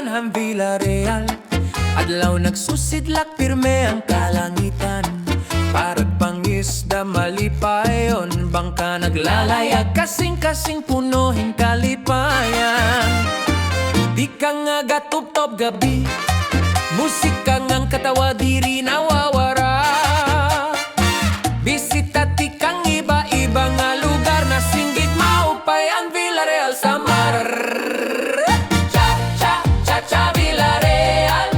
ang Villareal. Adlaw nagsusidlak pirme ang kalangitan. Parag pangisda malipayon, bangka naglalayag, kasing-kasing punuhin kalipayan. Di ka nga gatubtob gabi, musika ngang katawa diri nawawara. Bisita ti kang iba-iba nga lugar, na singgit maupay ang Villareal Samar. Cha-cha, cha-cha Villareal,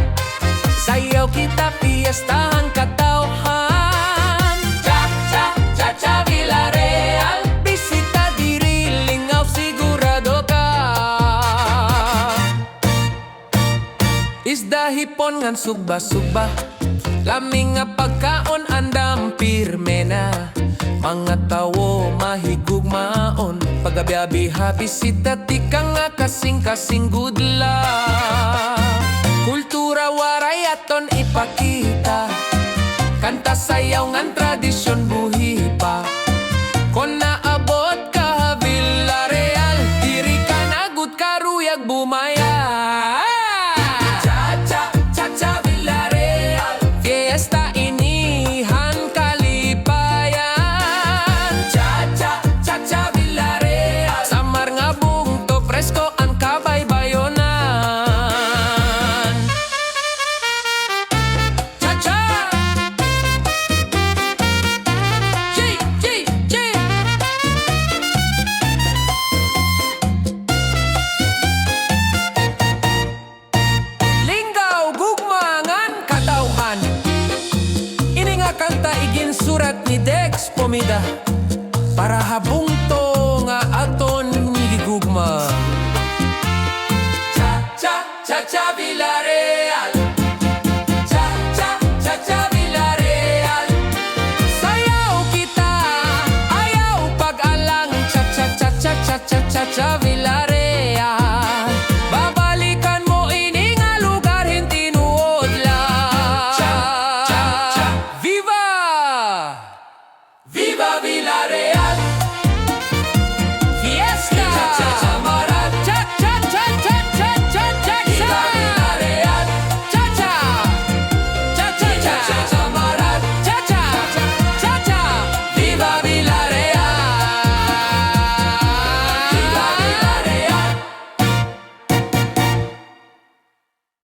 sayaw kita fiesta ang katawhan. Cha-cha, cha-cha Villareal, bisita diri lingaw sigurado ka. Isda hipon ngan sugba-sugba, laming nga pagkaon andam pirme na. Mga tawo mahigugmaon, pagabi-abi bisita ti ka nga kasing-kasing gudla. Kultura waray aton ipakita, kanta sayaw ngan tradisyon buhi pa. Kon naabot ka Villareal, diri ka nagut karuyag bumaya. Cha-cha, cha-cha Villareal, fiesta inihan kalipayan. Cha-cha, cha-cha Villareal, Samar nga bungto presko ang kabaybayonan. Cha-cha, G, G, G. Linggaw gugmangan katawhan, ini nga kanta igin surat ni Dex Pomida, para habungto nga aton gigugma. Cha-cha, cha-cha Villareal,